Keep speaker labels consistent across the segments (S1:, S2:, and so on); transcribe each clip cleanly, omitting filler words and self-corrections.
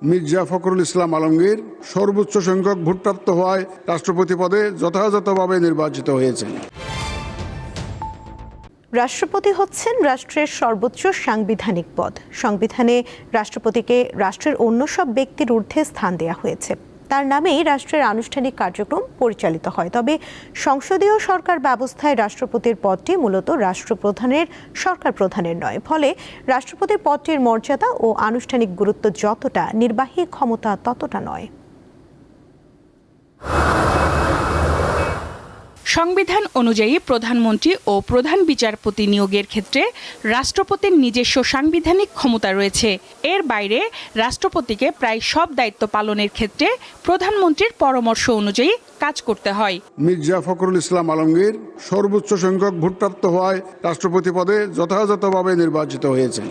S1: মির্জা ফখরুল ইসলাম আলমগীর সর্বোচ্চ সংখ্যক ভোটপ্রাপ্ত হওয়ায় রাষ্ট্রপতি পদে যথাযথভাবে নির্বাচিত হয়েছেন।
S2: রাষ্ট্রপতি হচ্ছেন রাষ্ট্রের সর্বোচ্চ সাংবিধানিক পদ। সংবিধানে রাষ্ট্রপতিকে রাষ্ট্রের অন্য সব ব্যক্তির ঊর্ধ্বে স্থান দেওয়া হয়েছে। তার নামেই রাষ্ট্রের আনুষ্ঠানিক কার্যক্রম পরিচালিত হয়। তবে সংসদীয় সরকার ব্যবস্থায় রাষ্ট্রপতির পদটি মূলত রাষ্ট্রপ্রধানের, সরকার প্রধানের নয়। ফলে রাষ্ট্রপতির পদটির মর্যাদা ও আনুষ্ঠানিক গুরুত্ব যতটা, নির্বাহী ক্ষমতা ততটা নয়।
S3: সংবিধান অনুযায়ী প্রধানমন্ত্রী ও প্রধান বিচারপতি নিয়োগের ক্ষেত্রে রাষ্ট্রপতির নিজস্ব সাংবিধানিক ক্ষমতা রয়েছে। এর বাইরে রাষ্ট্রপতিকে প্রায় সব দায়িত্ব পালনের ক্ষেত্রে প্রধানমন্ত্রীর পরামর্শ অনুযায়ী কাজ করতে হয়।
S1: মির্জা ফখরুল ইসলাম আলমগীর সর্বোচ্চ সংখ্যক ভোটপ্রাপ্ত হওয়ায় রাষ্ট্রপতি পদে যথাযথভাবে নির্বাচিত হয়েছেন।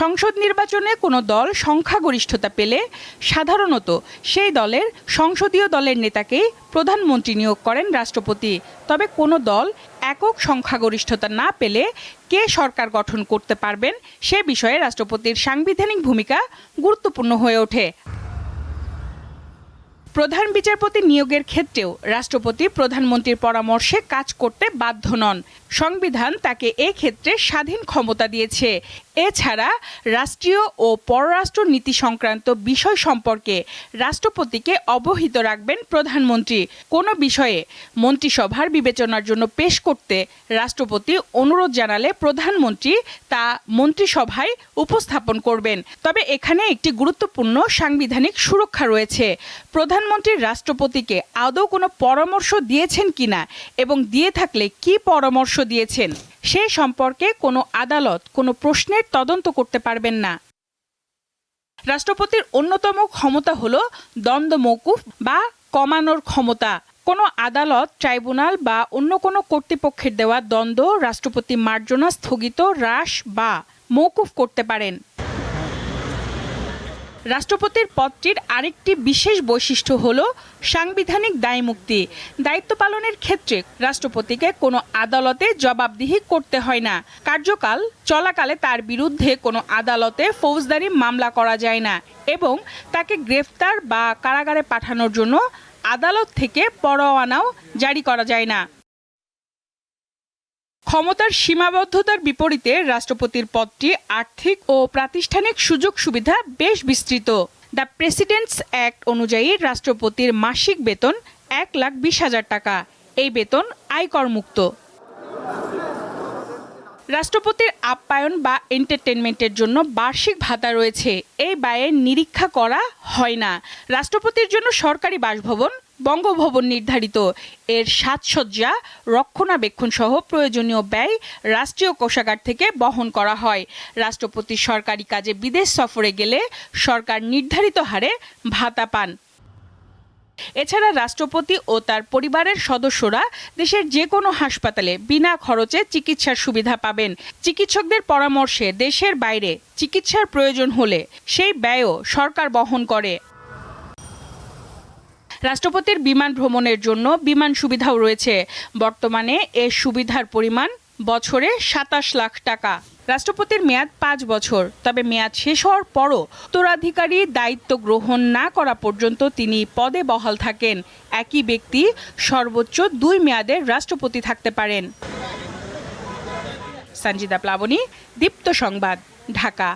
S3: সংসদ নির্বাচনে কোনো দল সংখ্যাগরিষ্ঠতা পেলে সাধারণত সেই দলের সংসদীয় দলের নেতাকেই প্রধানমন্ত্রী নিয়োগ করেন রাষ্ট্রপতি। তবে কোনো দল একক সংখ্যাগরিষ্ঠতা না পেলে কে সরকার গঠন করতে পারবেন সে বিষয়ে রাষ্ট্রপতির সাংবিধানিক ভূমিকা গুরুত্বপূর্ণ হয়ে ওঠে। প্রধান বিচারপতি নিয়োগের ক্ষেত্রেও রাষ্ট্রপতি প্রধানমন্ত্রীর পরামর্শে কাজ করতে বাধ্য নন। সংবিধান তাকে ক্ষেত্রে স্বাধীন ক্ষমতা দিয়েছে। এছাড়া রাষ্ট্রীয় ও পররাষ্ট্র নীতি সংক্রান্ত বিষয় সম্পর্কে রাষ্ট্রপতিকে অবহিত রাখবেন প্রধানমন্ত্রী। কোনো বিষয়ে মন্ত্রিসভার বিবেচনার জন্য পেশ করতে রাষ্ট্রপতি অনুরোধ জানালে প্রধানমন্ত্রী তা মন্ত্রিসভায় উপস্থাপন করবেন। তবে এখানে একটি গুরুত্বপূর্ণ সাংবিধানিক সুরক্ষা রয়েছে। প্রধানমন্ত্রী রাষ্ট্রপতিকে আদৌ কোনো পরামর্শ দিয়েছেন কিনা এবং দিয়ে থাকলে কি পরামর্শ দিয়েছেন সে সম্পর্কে কোনো আদালত কোনো প্রশ্নের তদন্ত করতে পারবেন না। রাষ্ট্রপতির অন্যতম ক্ষমতা হলো দ্বন্দ্ব মওকুফ বা কমানোর ক্ষমতা। কোনো আদালত, ট্রাইব্যুনাল বা অন্য কোনো কর্তৃপক্ষের দেওয়া দ্বন্দ্ব রাষ্ট্রপতি মার্জনা স্থগিত, হ্রাস বা মওকুফ করতে পারেন। রাষ্ট্রপতির পদটির আরেকটি বিশেষ বৈশিষ্ট্য হল সাংবিধানিক দায়মুক্তি। দায়িত্ব পালনের ক্ষেত্রে রাষ্ট্রপতিকে কোনো আদালতে জবাবদিহি করতে হয় না। কার্যকাল চলাকালে তার বিরুদ্ধে কোনো আদালতে ফৌজদারি মামলা করা যায় না এবং তাকে গ্রেফতার বা কারাগারে পাঠানোর জন্য আদালত থেকে পরোয়ানাও জারি করা যায় না। ক্ষমতার সীমাবদ্ধতার বিপরীতে রাষ্ট্রপতির পদটি আর্থিক ও প্রাতিষ্ঠানিক সুযোগ সুবিধা বেশ বিস্তৃত। দ্য প্রেসিডেন্টস অ্যাক্ট অনুযায়ী রাষ্ট্রপতির মাসিক বেতন 1,20,000 টাকা। এই বেতন আয়কর মুক্ত। রাষ্ট্রপতির আপ্যায়ন বা এন্টারটেনমেন্টের জন্য বার্ষিক ভাতা রয়েছে। এই ব্যয়ের নিরীক্ষা করা হয় না। রাষ্ট্রপতির জন্য সরকারি বাসভবন বঙ্গভবন নির্ধারিত। এর সাজসজ্জা, রক্ষণাবেক্ষণ সহ প্রয়োজনীয় ব্যয় রাষ্ট্রীয় কোষাগার থেকে বহন করা হয়। রাষ্ট্রপতি সরকারি কাজে বিদেশ সফরে গেলে সরকার নির্ধারিত হারে ভাতা পান। এছাড়া রাষ্ট্রপতি ও তার পরিবারের সদস্যরা দেশের যে কোনো হাসপাতালে বিনা খরচে চিকিৎসার সুবিধা পাবেন। চিকিৎসকদের পরামর্শে দেশের বাইরে চিকিৎসার প্রয়োজন হলে সেই ব্যয়ও সরকার বহন করে। রাষ্ট্রপতির বিমান ভ্রমণের জন্য বিমান সুবিধাও রয়েছে। বর্তমানে এর সুবিধার পরিমাণ বছরে 27 লাখ টাকা। রাষ্ট্রপতির মেয়াদ 5 বছর। তবে মেয়াদ শেষ হওয়ার পরও উত্তরাধিকারী দায়িত্ব গ্রহণ না করা পর্যন্ত তিনি পদে বহাল থাকেন। একই ব্যক্তি সর্বোচ্চ 2 মেয়াদের রাষ্ট্রপতি থাকতে পারেন। সঞ্জিদা প্লাবনী, দীপ্ত সংবাদ, ঢাকা।